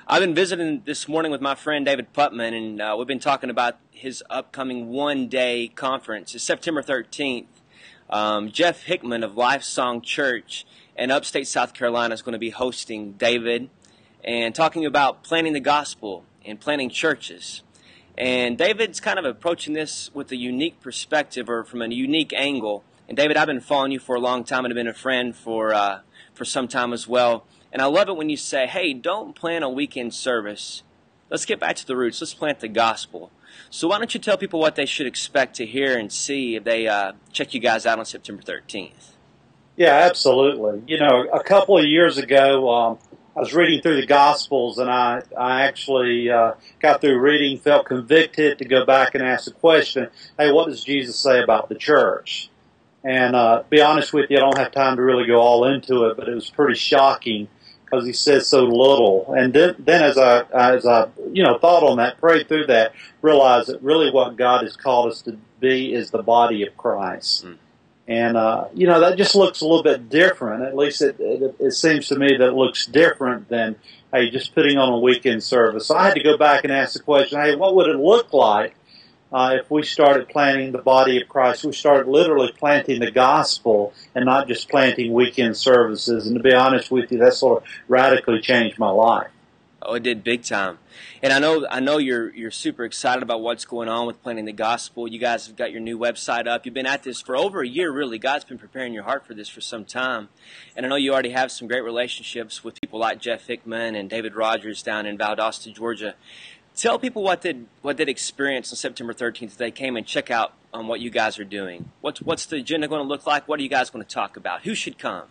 I've been visiting this morning with my friend David Putman, and we've been talking about his upcoming one-day conference. It's September 13th. Jeff Hickman of Life Song Church in upstate South Carolina is going to be hosting David and talking about planting the gospel and planting churches. And David's kind of approaching this with a unique perspective or from a unique angle. And David, I've been following you for a long time and have been a friend for some time as well. And I love it when you say, hey, don't plan a weekend service. Let's get back to the roots. Let's plant the gospel. So why don't you tell people what they should expect to hear and see if they check you guys out on September 13th? Yeah, absolutely. You know, a couple of years ago, I was reading through the Gospels, and I actually got through reading, felt convicted to go back and ask the question, hey, what does Jesus say about the church? And be honest with you, I don't have time to really go all into it, but it was pretty shocking because he says so little. And then as I thought on that, prayed through that, realized that really what God has called us to be is the body of Christ. Mm. And, that just looks a little bit different. At least it seems to me that it looks different than, hey, just putting on a weekend service. So I had to go back and ask the question, hey, what would it look like if we started planting the body of Christ? We started literally planting the gospel and not just planting weekend services. And to be honest with you, that sort of radically changed my life. Oh, it did big time. And I know you're super excited about what's going on with planting the gospel. You guys have got your new website up. You've been at this for over a year, really. God's been preparing your heart for this for some time. And I know you already have some great relationships with people like Jeff Hickman and David Rogers down in Valdosta, Georgia. Tell people what they'd experience on September 13th if they came and check out on what you guys are doing. What's the agenda going to look like? What are you guys going to talk about? Who should come?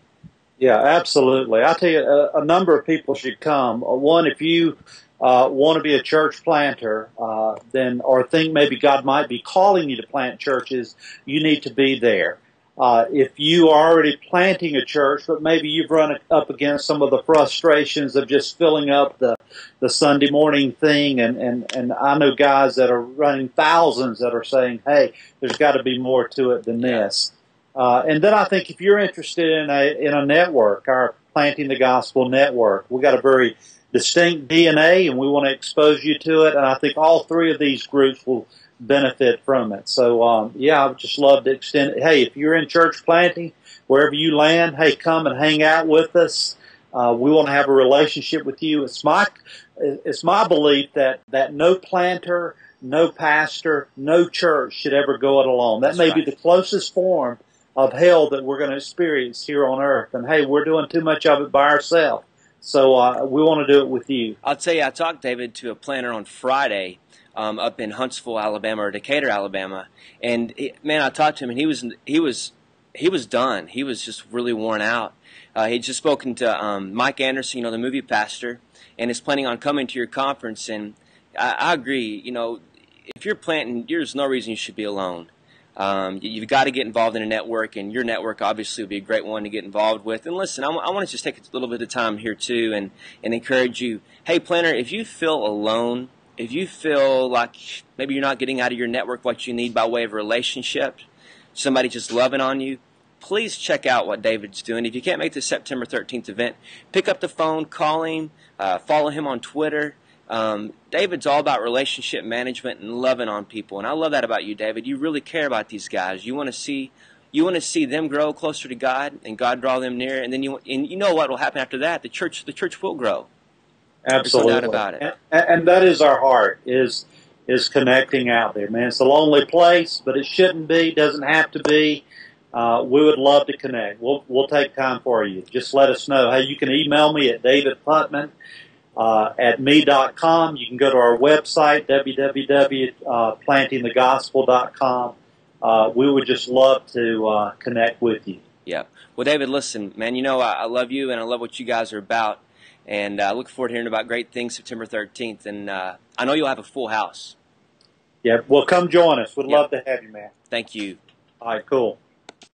Yeah, absolutely. I'll tell you, a number of people should come. One, if you want to be a church planter, or think maybe God might be calling you to plant churches, you need to be there. If you are already planting a church, but maybe you've run up against some of the frustrations of just filling up the Sunday morning thing, and I know guys that are running thousands that are saying, hey, there's got to be more to it than this. And then I think if you're interested in a network, our Planting the Gospel Network, we got a very distinct DNA, and we want to expose you to it. And I think all three of these groups will benefit from it. So, I would just love to extend it. Hey, if you're in church planting, wherever you land, hey, come and hang out with us. We want to have a relationship with you. It's my belief that no planter, no pastor, no church should ever go it alone. That may be the closest form of hell that we're going to experience here on earth. And hey, we're doing too much of it by ourselves. So we want to do it with you. I'll tell you, I talked, David, to a planter on Friday up in Huntsville, Alabama, or Decatur, Alabama. And I talked to him, and he was done. He was just really worn out. He'd just spoken to Mike Anderson, the movie pastor, and is planning on coming to your conference. And I agree. If you're planting, there's no reason you should be alone. You've got to get involved in a network, and your network obviously would be a great one to get involved with. And listen, I want to just take a little bit of time here too and encourage you. Hey, planter, if you feel alone, if you feel like maybe you're not getting out of your network what you need by way of a relationship, somebody just loving on you, please check out what David's doing. If you can't make the September 13th event, pick up the phone, call him, follow him on Twitter. David's all about relationship management and loving on people, and I love that about you, David. You really care about these guys. You want to see them grow closer to God, and God draw them near. And then you know what will happen after that? The church will grow. Absolutely, there's no doubt about it. And that is our heart is connecting out there, man. It's a lonely place, but it shouldn't be. Doesn't have to be. We would love to connect. We'll take time for you. Just let us know. Hey, you can email me at davidputman at me.com. You can go to our website, www.plantingthegospel.com. We would just love to connect with you. Yeah. Well, David, listen, man, I love you, and I love what you guys are about, and I look forward to hearing about great things September 13th, and I know you'll have a full house. Yeah, well, come join us. We'd love to have you, man. Thank you. All right, cool.